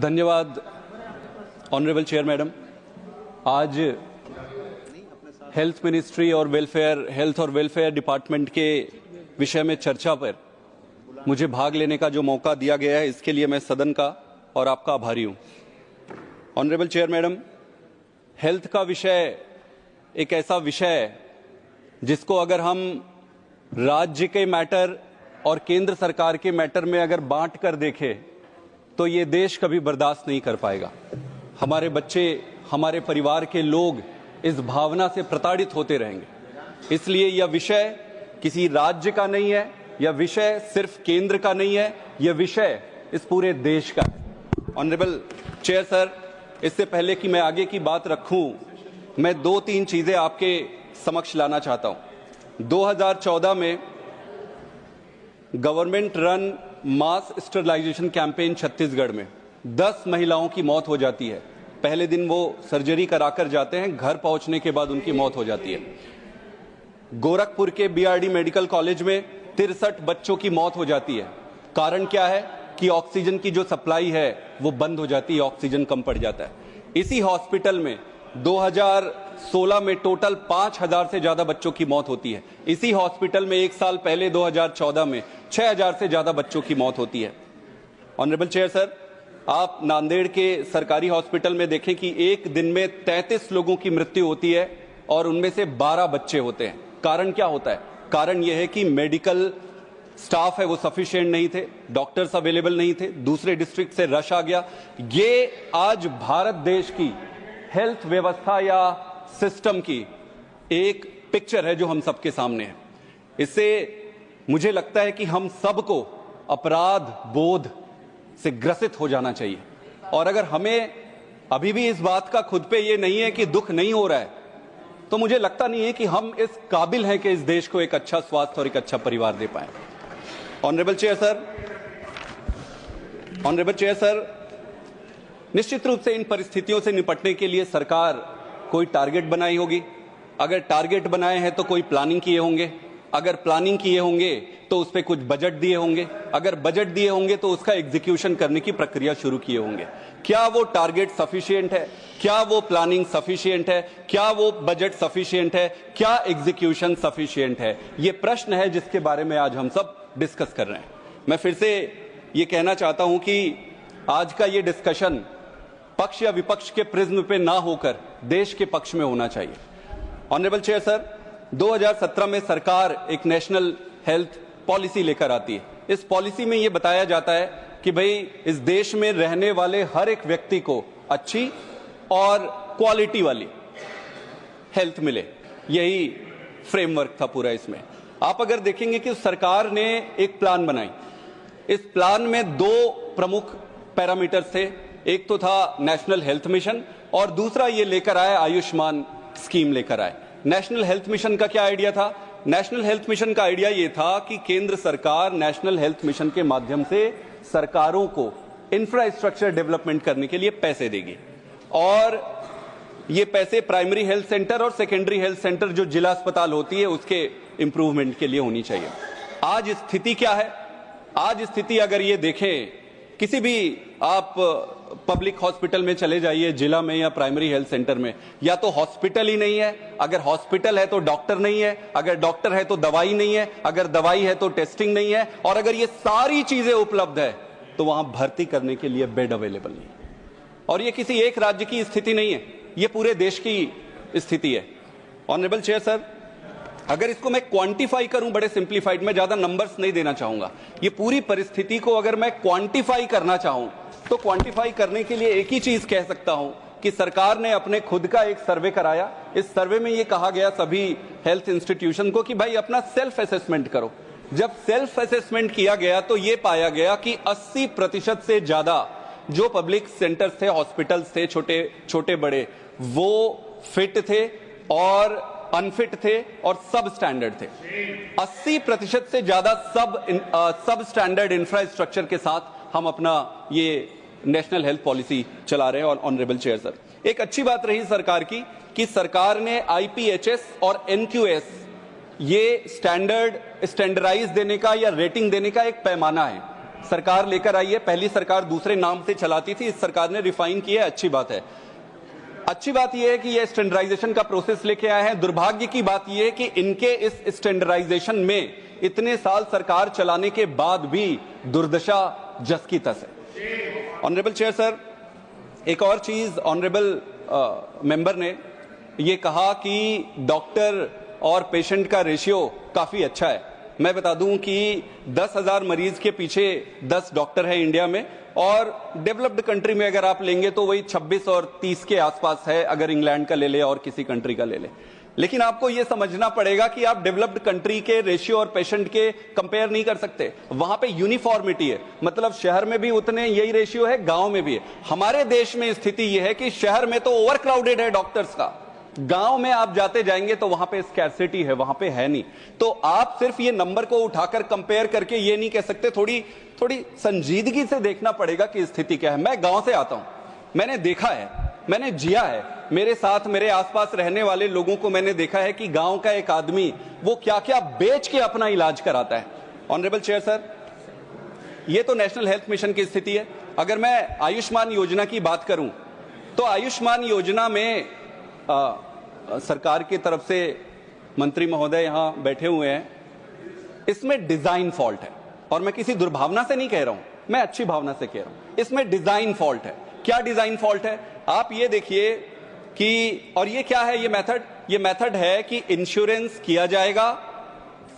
धन्यवाद honourable chair madam. आज health ministry और हेल्थ और वेलफेयर डिपार्टमेंट के विषय में चर्चा पर मुझे भाग लेने का जो मौका दिया गया है, इसके लिए मैं सदन का और आपका आभारी हूं। ऑनरेबल चेयर मैडम, हेल्थ का विषय एक ऐसा विषय है जिसको अगर हम राज्य के मैटर और केंद्र सरकार के मैटर में अगर बांट कर देखें तो ये देश कभी बर्दाश्त नहीं कर पाएगा। हमारे बच्चे, हमारे परिवार के लोग इस भावना से प्रताड़ित होते रहेंगे। इसलिए यह विषय किसी राज्य का नहीं है, यह विषय सिर्फ केंद्र का नहीं है, यह विषय इस पूरे देश का है। ऑनरेबल चेयर सर, इससे पहले कि मैं आगे की बात रखूं, मैं 2-3 चीजें आपके समक्ष लाना चाहता हूं। 2014 में गवर्नमेंट रन मास स्टरलाइजेशन कैंपेन छत्तीसगढ़ में 10 महिलाओं की मौत हो जाती है। पहले दिन वो सर्जरी कराकर जाते हैं, घर पहुंचने के बाद उनकी मौत हो जाती है। गोरखपुर के बीआरडी मेडिकल कॉलेज में 63 बच्चों की मौत हो जाती है। कारण क्या है कि ऑक्सीजन की जो सप्लाई है वो बंद हो जाती है, ऑक्सीजन कम पड़ जाता है। इसी हॉस्पिटल में 2016 में टोटल 5000 से ज्यादा बच्चों की मौत होती है। इसी हॉस्पिटल में एक साल पहले 2014 में 6000 से ज्यादा बच्चों की मौत होती है। ऑनरेबल चेयर सर, आप नांदेड़ के सरकारी हॉस्पिटल में देखें कि एक दिन में 33 लोगों की मृत्यु होती है और उनमें से 12 बच्चे होते हैं। कारण क्या होता है? कारण यह है कि मेडिकल स्टाफ है वो सफिशिएंट नहीं थे, डॉक्टर्स अवेलेबल नहीं थे, दूसरे डिस्ट्रिक्ट से रश आ गया। ये आज भारत देश की हेल्थ व्यवस्था या सिस्टम की एक पिक्चर है जो हम सबके सामने है। इससे मुझे लगता है कि हम सबको अपराध बोध से ग्रसित हो जाना चाहिए। और अगर हमें अभी भी इस बात का खुद पे ये नहीं है कि दुख नहीं हो रहा है, तो मुझे लगता नहीं है कि हम इस काबिल हैं कि इस देश को एक अच्छा स्वास्थ्य और एक अच्छा परिवार दे पाए। ऑनरेबल चेयर सर, निश्चित रूप से इन परिस्थितियों से निपटने के लिए सरकार कोई टारगेट बनाई होगी। अगर टारगेट बनाए हैं तो कोई प्लानिंग किए होंगे। अगर प्लानिंग किए होंगे तो उस पर कुछ बजट दिए होंगे। अगर बजट दिए होंगे तो उसका एग्जीक्यूशन करने की प्रक्रिया शुरू किए होंगे। क्या वो टारगेट सफिशिएंट है? क्या वो प्लानिंग सफिशिएंट है? क्या वो बजट सफिशिएंट है? क्या एग्जीक्यूशन सफिशिएंट है? ये प्रश्न है जिसके बारे में आज हम सब डिस्कस कर रहे हैं। मैं फिर से ये कहना चाहता हूं कि आज का ये डिस्कशन पक्ष या विपक्ष के प्रिज्म पे ना होकर देश के पक्ष में होना चाहिए। ऑनरेबल चेयर सर, 2017 में सरकार एक नेशनल हेल्थ पॉलिसी लेकर आती है। इस पॉलिसी में यह बताया जाता है कि भाई इस देश में रहने वाले हर एक व्यक्ति को अच्छी और क्वालिटी वाली हेल्थ मिले, यही फ्रेमवर्क था पूरा। इसमें आप अगर देखेंगे कि सरकार ने एक प्लान बनाई। इस प्लान में 2 प्रमुख पैरामीटर्स थे। एक तो था नेशनल हेल्थ मिशन और दूसरा ये लेकर आए आयुष्मान स्कीम लेकर आए। नेशनल हेल्थ मिशन का क्या आइडिया था? नेशनल हेल्थ मिशन का आइडिया ये था कि केंद्र सरकार नेशनल हेल्थ मिशन के माध्यम से सरकारों को इंफ्रास्ट्रक्चर डेवलपमेंट करने के लिए पैसे देगी और ये पैसे प्राइमरी हेल्थ सेंटर और सेकेंडरी हेल्थ सेंटर जो जिला अस्पताल होती है उसके इंप्रूवमेंट के लिए होनी चाहिए। आज स्थिति क्या है? आज स्थिति अगर ये देखें, किसी भी आप पब्लिक हॉस्पिटल में चले जाइए, जिला में या प्राइमरी हेल्थ सेंटर में, या तो हॉस्पिटल ही नहीं है। अगर हॉस्पिटल है तो डॉक्टर नहीं है, अगर डॉक्टर है तो दवाई नहीं है, अगर दवाई है तो टेस्टिंग नहीं है, और अगर ये सारी चीजें उपलब्ध है तो वहां भर्ती करने के लिए बेड अवेलेबल नहीं है। और ये किसी एक राज्य की स्थिति नहीं है, ये पूरे देश की स्थिति है। ऑनरेबल चेयर सर, अगर इसको मैं क्वांटिफाई करूं बड़े सिंप्लीफाइड, मैं ज्यादा नंबर्स नहीं देना चाहूंगा, ये पूरी परिस्थिति को अगर मैं क्वांटिफाई करना चाहूं तो क्वांटिफाई करने के लिए एक ही चीज कह सकता हूं कि सरकार ने अपने खुद का एक सर्वे कराया। इस सर्वे में ये कहा गया सभी हेल्थ इंस्टीट्यूशन को कि भाई अपना सेल्फ असेसमेंट करो। जब सेल्फ असेसमेंट किया गया तो ये पाया गया कि 80% से ज्यादा जो पब्लिक सेंटर्स थे, हॉस्पिटल्स थे, छोटे बड़े, वो फिट थे और अनफिट थे और सब स्टैंडर्ड थे। 80% से ज्यादा सब स्टैंडर्ड इंफ्रास्ट्रक्चर के साथ हम अपना ये नेशनल हेल्थ पॉलिसी चला रहे हैं। और ऑनरेबल चेयर सर, एक अच्छी बात रही सरकार की कि सरकार ने IPHS और NQS ये स्टैंडर्डाइज देने का या रेटिंग देने का एक पैमाना है। सरकार लेकर आई है। पहली सरकार दूसरे नाम से चलाती थी, इस सरकार ने रिफाइन किया है, अच्छी बात है। अच्छी बात यह है कि ये स्टैंडर्डाइजेशन का प्रोसेस लेके आए हैं। दुर्भाग्य की बात यह है कि इनके इस स्टैंडर्डाइजेशन में इतने साल सरकार चलाने के बाद भी दुर्दशा जस की तस है। ऑनरेबल चेयर सर, एक और चीज ऑनरेबल मेंबर ने ये कहा कि डॉक्टर और पेशेंट का रेशियो काफी अच्छा है। मैं बता दूं कि 10,000 मरीज के पीछे 10 डॉक्टर हैं इंडिया में, और डेवलप्ड कंट्री में अगर आप लेंगे तो वही 26 और 30 के आसपास है, अगर इंग्लैंड का ले ले और किसी कंट्री का ले ले। लेकिन आपको यह समझना पड़ेगा कि आप डेवलप्ड कंट्री के रेशियो और पेशेंट के कंपेयर नहीं कर सकते। वहां पे यूनिफॉर्मिटी है, मतलब शहर में भी उतने यही रेशियो है, गांव में भी है। हमारे देश में स्थिति यह है कि शहर में तो ओवरक्राउडेड है डॉक्टर्स का, गांव में आप जाते जाएंगे तो वहां पे स्कैर्सिटी है, वहां पे है नहीं। तो आप सिर्फ ये नंबर को उठाकर कंपेयर करके ये नहीं कह सकते, थोड़ी संजीदगी से देखना पड़ेगा कि स्थिति क्या है। मैं गांव से आता हूं, मैंने देखा है, मैंने जिया है, मेरे साथ मेरे आसपास रहने वाले लोगों को मैंने देखा है कि गांव का एक आदमी वो क्या क्या बेच के अपना इलाज कराता है। ऑनरेबल चेयर सर, ये तो नेशनल हेल्थ मिशन की स्थिति है। अगर मैं आयुष्मान योजना की बात करूं तो आयुष्मान योजना में सरकार की तरफ से मंत्री महोदय यहां बैठे हुए हैं, इसमें डिजाइन फॉल्ट है। और मैं किसी दुर्भावना से नहीं कह रहा हूं, मैं अच्छी भावना से कह रहा हूं, इसमें डिजाइन फॉल्ट है। क्या डिजाइन फॉल्ट है? आप ये देखिए कि, और ये क्या है, ये मेथड है कि इंश्योरेंस किया जाएगा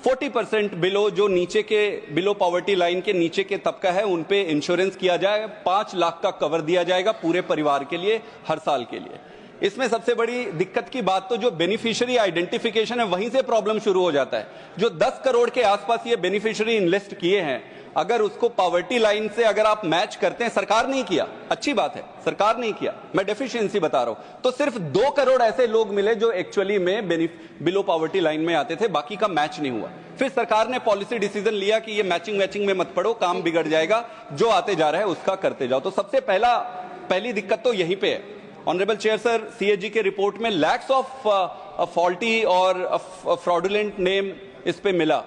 40% बिलो, जो नीचे के बिलो पॉवर्टी लाइन के नीचे के तबका है उन पे इंश्योरेंस किया जाएगा। 5 लाख का कवर दिया जाएगा पूरे परिवार के लिए हर साल के लिए। इसमें सबसे बड़ी दिक्कत की बात तो जो बेनिफिशियरी आइडेंटिफिकेशन है, वहीं से प्रॉब्लम शुरू हो जाता है। जो 10 करोड़ के आसपास ये बेनिफिशियरी इनलिस्ट किए हैं, अगर उसको पॉवर्टी लाइन से अगर आप मैच करते हैं, सरकार नहीं किया, अच्छी बात है, सरकार नहीं किया, मैं डेफिशिएंसी बता रहा हूं, तो सिर्फ 2 करोड़ ऐसे लोग मिले जो एक्चुअली में बिलो पॉवर्टी लाइन में आते थे, बाकी का मैच नहीं हुआ। फिर सरकार ने पॉलिसी डिसीजन लिया कि ये मैचिंग में मत पड़ो, काम बिगड़ जाएगा, जो आते जा रहा है उसका करते जाओ। तो सबसे पहली दिक्कत तो यहीं पे है। ऑनरेबल चेयर सर, सीएजी के रिपोर्ट में लैक्स ऑफ फॉल्टी और फ्रॉडुलेंट नेम इस पे मिला।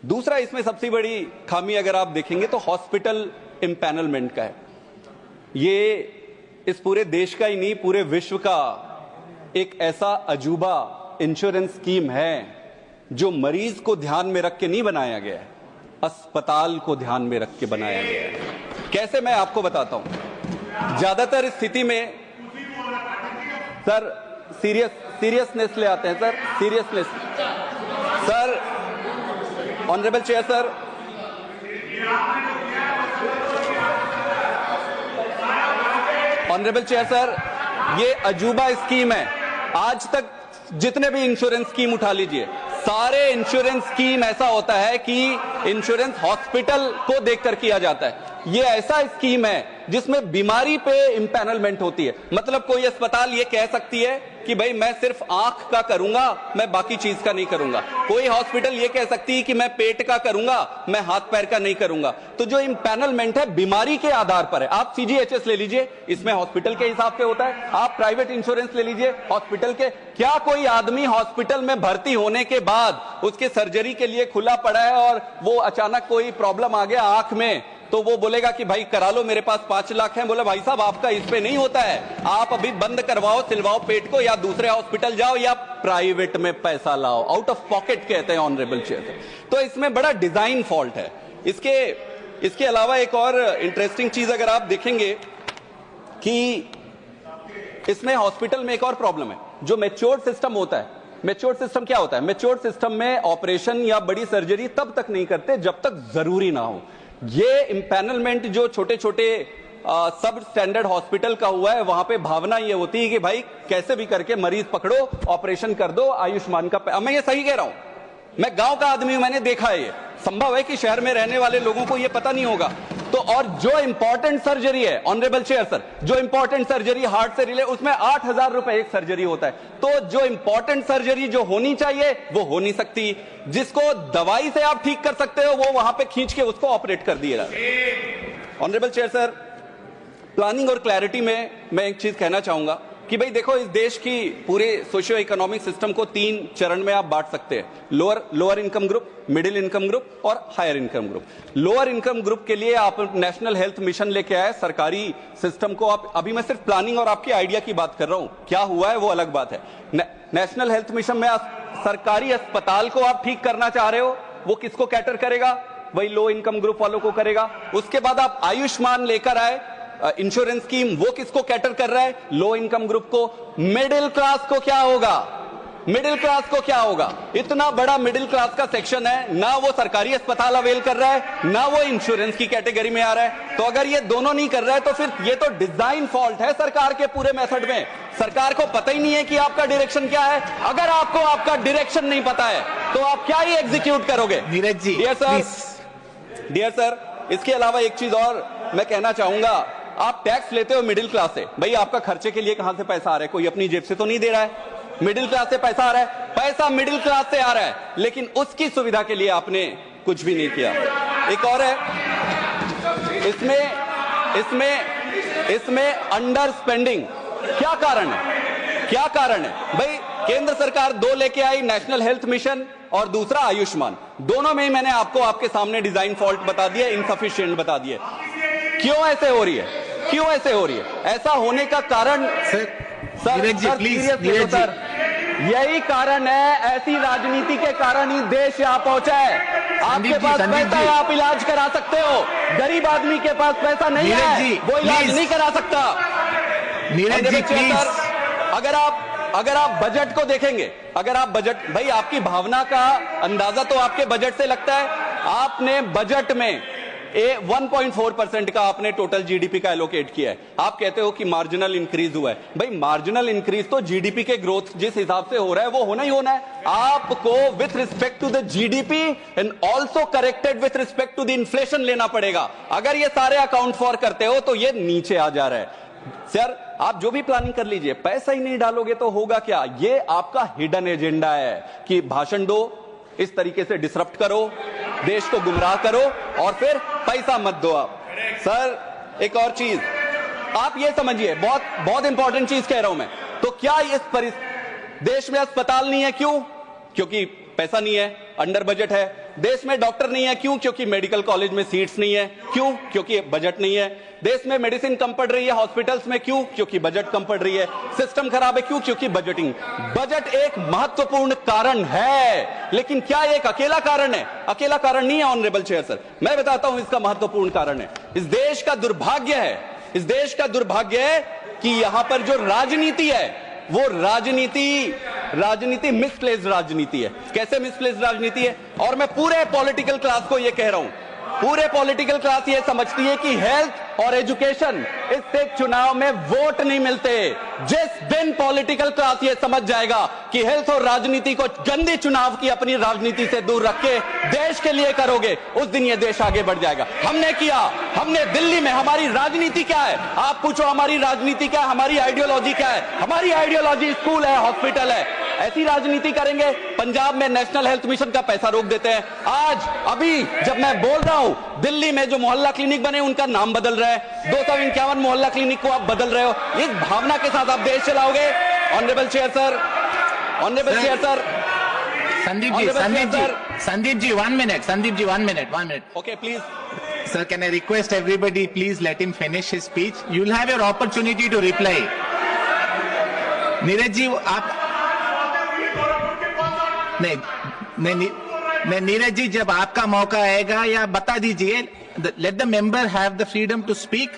दूसरा, इसमें सबसे बड़ी खामी अगर आप देखेंगे तो हॉस्पिटल इम्पैनलमेंट का है। ये इस पूरे देश का ही नहीं, पूरे विश्व का एक ऐसा अजूबा इंश्योरेंस स्कीम है जो मरीज को ध्यान में रख के नहीं बनाया गया है, अस्पताल को ध्यान में रख के बनाया गया है। कैसे, मैं आपको बताता हूं। ज्यादातर स्थिति में सर सीरियसनेस ले आते हैं, sir seriousness. Sir, honourable chair sir, honourable chair sir, ये अजूबा स्कीम है। आज तक जितने भी इंश्योरेंस स्कीम उठा लीजिए, सारे इंश्योरेंस स्कीम ऐसा होता है कि इंश्योरेंस हॉस्पिटल को देखकर किया जाता है। ये ऐसा स्कीम है जिसमें बीमारी पे इंपैनलमेंट होती है। मतलब कोई अस्पताल ये कह सकती है कि भाई मैं सिर्फ आंख का करूंगा, मैं बाकी चीज का नहीं करूंगा। कोई हॉस्पिटल ये कह सकती है कि मैं पेट का करूंगा, मैं हाथ पैर का नहीं करूंगा। तो जो इंपैनलमेंट है बीमारी के आधार पर है। आप सीजीएचएस ले लीजिए, इसमें हॉस्पिटल के हिसाब से होता है। आप प्राइवेट इंश्योरेंस ले लीजिए, हॉस्पिटल के। क्या कोई आदमी हॉस्पिटल में भर्ती होने के बाद उसके सर्जरी के लिए खुला पड़ा है और वो अचानक कोई प्रॉब्लम आ गया आंख में, तो वो बोलेगा कि भाई करा लो, मेरे पास 5 लाख है। बोले भाई साहब, आपका इस पे नहीं होता है, आप अभी बंद करवाओ, सिलवाओ पेट को, या दूसरे हॉस्पिटल जाओ या प्राइवेट में पैसा लाओ, आउट ऑफ पॉकेट कहते हैं ऑनरेबल चेयर। तो इसमें बड़ा डिजाइन फॉल्ट है। इसके अलावा एक और इंटरेस्टिंग चीज अगर आप देखेंगे कि इसमें हॉस्पिटल में एक और प्रॉब्लम है। जो मैच्योर्ड सिस्टम होता है, मैच्योर्ड सिस्टम क्या होता है? मैच्योर्ड सिस्टम में ऑपरेशन या बड़ी सर्जरी तब तक नहीं करते जब तक जरूरी ना हो। ये इंपैनलमेंट जो छोटे छोटे सब स्टैंडर्ड हॉस्पिटल का हुआ है, वहां पे भावना ये होती है कि भाई कैसे भी करके मरीज पकड़ो, ऑपरेशन कर दो, आयुष्मान का। मैं ये सही कह रहा हूं, मैं गांव का आदमी हूं, मैंने देखा है। ये संभव है कि शहर में रहने वाले लोगों को ये पता नहीं होगा। तो और जो इंपॉर्टेंट सर्जरी है, ऑनरेबल चेयर सर, जो इंपॉर्टेंट सर्जरी हार्ट से रिलेटेड, उसमें 8,000 रुपए एक सर्जरी होता है। तो जो इंपॉर्टेंट सर्जरी जो होनी चाहिए वो हो नहीं सकती। जिसको दवाई से आप ठीक कर सकते हो, वो वहां पे खींच के उसको ऑपरेट कर दिया जाता है। ऑनरेबल चेयर सर, प्लानिंग और क्लैरिटी में मैं एक चीज कहना चाहूंगा कि भाई देखो, इस देश की पूरे सोशियो इकोनॉमिक सिस्टम को 3 चरण में आप बांट सकते हैं, lower income group, middle income group और higher income group. Lower income group के लिए आप नेशनल हेल्थ मिशन लेके आए, सरकारी सिस्टम को आप, अभी मैं सिर्फ प्लानिंग और आपके आइडिया की बात कर रहा हूं, क्या हुआ है वो अलग बात है। नेशनल हेल्थ मिशन में सरकारी अस्पताल को आप ठीक करना चाह रहे हो, वो किसको कैटर करेगा? वही लो इनकम ग्रुप वालों को करेगा। उसके बाद आप आयुष्मान लेकर आए, इंश्योरेंस स्कीम, वो किसको कैटर कर रहा है? लो इनकम ग्रुप को। मिडिल क्लास को क्या होगा? मिडिल क्लास को क्या होगा? इतना बड़ा मिडिल क्लास का सेक्शन है, ना वो सरकारी अस्पताल अवेल कर रहा है, ना वो इंश्योरेंस की कैटेगरी में आ रहा है। तो अगर ये दोनों नहीं कर रहा है तो फिर ये तो डिजाइन फॉल्ट है सरकार के पूरे मेथड में। सरकार को पता ही नहीं है कि आपका डायरेक्शन क्या है। अगर आपको आपका डायरेक्शन नहीं पता है तो आप क्या ही एग्जीक्यूट करोगे? नीरज जी, डियर सर, इसके अलावा एक चीज और मैं कहना चाहूंगा, आप टैक्स लेते हो मिडिल क्लास से, भाई आपका खर्चे के लिए कहां से पैसा आ रहा है? कोई अपनी जेब से तो नहीं दे रहा है। मिडिल क्लास से पैसा आ रहा है, पैसा मिडिल क्लास से आ रहा है, लेकिन उसकी सुविधा के लिए आपने कुछ भी नहीं किया। एक और है, इसमें अंडर स्पेंडिंग। क्या कारण है? क्या कारण है भाई? केंद्र सरकार 2 लेके आई, नेशनल हेल्थ मिशन और दूसरा आयुष्मान। दोनों में ही मैंने आपको आपके सामने डिजाइन फॉल्ट बता दिया, इनसफिशिएंट बता दिए। क्यों ऐसे हो रही है? क्यों ऐसे हो रही है? ऐसा होने का कारण सर, यही कारण है, ऐसी राजनीति के कारण ही देश यहाँ पहुंचा है। आपके पास पैसा है, आप इलाज करा सकते हो, गरीब आदमी के पास पैसा नहीं है, वो इलाज नहीं करा सकता। नीरज जी प्लीज, अगर आप बजट को देखेंगे, अगर आप बजट, भाई आपकी भावना का अंदाजा तो आपके बजट से लगता है। आपने बजट में 1.4% का आपने टोटल जीडीपी का एलोकेट किया है। आप कहते हो कि मार्जिनल इंक्रीज हुआ है। भाई मार्जिनल इंक्रीज तो जीडीपी के ग्रोथ जिस हिसाब से हो रहा है वो होना ही होना है। आपको with respect to the GDP and also corrected with respect to the inflation लेना पड़ेगा। अगर ये सारे अकाउंट फॉर करते हो तो ये नीचे आ जा रहा है। सर, आप जो भी प्लानिंग कर लीजिए, पैसा ही नहीं डालोगे तो होगा क्या? ये आपका हिडन एजेंडा है कि भाषण दो, इस तरीके से डिसरप्ट करो, देश को गुमराह करो और फिर पैसा मत दो आप। सर, एक और चीज आप ये समझिए, बहुत इंपॉर्टेंट चीज कह रहा हूं मैं। तो क्या इस देश में अस्पताल नहीं है? क्यों? क्योंकि पैसा नहीं है, अंडर बजट है। देश में डॉक्टर नहीं है, क्यों? क्योंकि मेडिकल कॉलेज में सीट्स नहीं है। क्यों? क्योंकि बजट नहीं है। देश में मेडिसिन कम पड़ रही है हॉस्पिटल्स में, क्यों? क्योंकि बजट कम पड़ रही है। सिस्टम खराब है, क्यों? क्योंकि बजटिंग। बजट एक महत्वपूर्ण कारण है, लेकिन क्या एक अकेला कारण है? अकेला कारण नहीं है ऑनरेबल चेयर सर, मैं बताता हूं इसका महत्वपूर्ण कारण है। इस देश का दुर्भाग्य है, इस देश का दुर्भाग्य है कि यहां पर जो राजनीति है वो राजनीति मिसप्लेस्ड राजनीति है। कैसे मिसप्लेस्ड राजनीति है? और मैं पूरे पॉलिटिकल क्लास को ये कह रहा हूं, पूरे पॉलिटिकल क्लास ये समझती है कि हेल्थ और एजुकेशन, इससे चुनाव में वोट नहीं मिलते। जिस दिन पॉलिटिकल क्लास ये समझ जाएगा कि हेल्थ और राजनीति को गंदे चुनाव की अपनी राजनीति से दूर रख के देश के लिए करोगे, उस दिन ये देश आगे बढ़ जाएगा। हमने किया, हमने दिल्ली में, हमारी राजनीति क्या है? आप पूछो हमारी राजनीति क्या है, हमारी आइडियोलॉजी क्या है? हमारी आइडियोलॉजी स्कूल है, हॉस्पिटल है। ऐसी राजनीति करेंगे? पंजाब में नेशनल हेल्थ मिशन का पैसा रोक देते हैं। आज अभी जब मैं बोल रहा हूं, दिल्ली में जो मोहल्ला क्लिनिक बने उनका नाम बदल रहा है। 251 मोहल्ला क्लिनिक को आप बदल रहे हो। इस भावना के साथ आप देश चलाओगे? Honourable chair sir, honourable chair sir, Sandeep ji 1 minute. Okay please Sir, can I request everybody please let him finish his speech? You will have your opportunity to reply. Neeraj ji, आप नहीं नीरज जी, जब आपका मौका आएगा या बता दीजिए, let the member have the freedom to speak.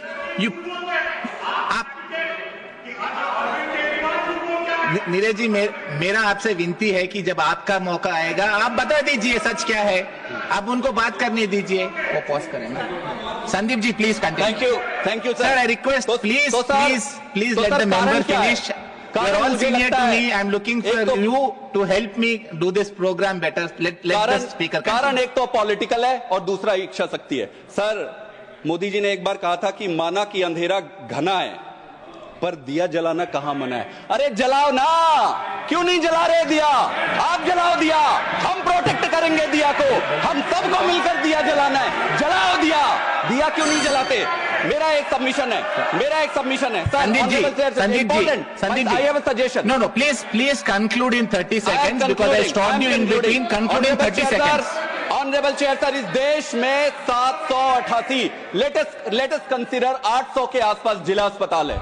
Neeraj ji, मेरा आपसे विनती है कि जब आपका मौका आएगा आप बता दीजिए सच क्या है, आप उनको बात करने दीजिए। वो पॉज करें ना। Sandeep ji please continue. Thank you sir, I request please let the member finish. You're all senior to me. I'm looking for you to help me do this program better. Let the speaker. कारण एक तो political है और दूसरा इच्छा शक्ति है। Sir, Modi ji ने एक बार कहा था कि माना कि अंधेरा घना है पर दिया जलाना कहां मना है। अरे जलाओ ना, क्यों नहीं जला रहे दिया? आप जलाओ दिया, हम प्रोटेक्ट करेंगे दिया को, हम सबको मिलकर दिया जलाना है, जलाओ दिया। दिया क्यों नहीं जलाते? मेरा एक सबमिशन है sir. Sandeep ji, I have a suggestion. No, please conclude in 30 seconds because I stopped you in between. Conclude in 30 seconds. Honourable chair sir, इस देश में 788 लेटेस्ट कंसीडर 800 के आसपास जिला अस्पताल है।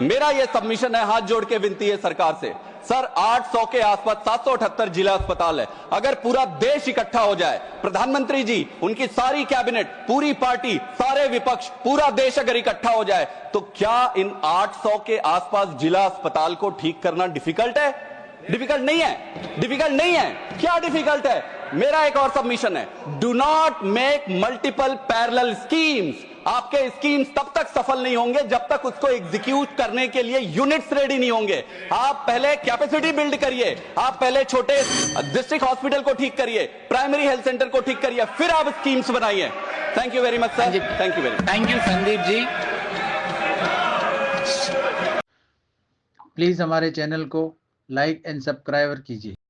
मेरा यह सबमिशन है, हाथ जोड़ के विनती है सरकार से, सर 800 के आसपास 778 जिला अस्पताल है। अगर पूरा देश इकट्ठा हो जाए, प्रधानमंत्री जी, उनकी सारी कैबिनेट, पूरी पार्टी, सारे विपक्ष, पूरा देश अगर इकट्ठा हो जाए, तो क्या इन 800 के आसपास जिला अस्पताल को ठीक करना डिफिकल्ट है? डिफिकल्ट नहीं है। क्या डिफिकल्ट है? मेरा एक और सबमिशन है, do not make multiple parallel schemes. आपके स्कीम्स तब तक सफल नहीं होंगे जब तक उसको एग्जीक्यूट करने के लिए यूनिट्स रेडी नहीं होंगे। आप पहले कैपेसिटी बिल्ड करिए, आप पहले छोटे डिस्ट्रिक्ट हॉस्पिटल को ठीक करिए, प्राइमरी हेल्थ सेंटर को ठीक करिए, फिर आप स्कीम्स बनाइए। Thank you very much sir, thank you very much. Thank you Sandeep ji. Please हमारे चैनल को लाइक एंड सब्सक्राइब कीजिए।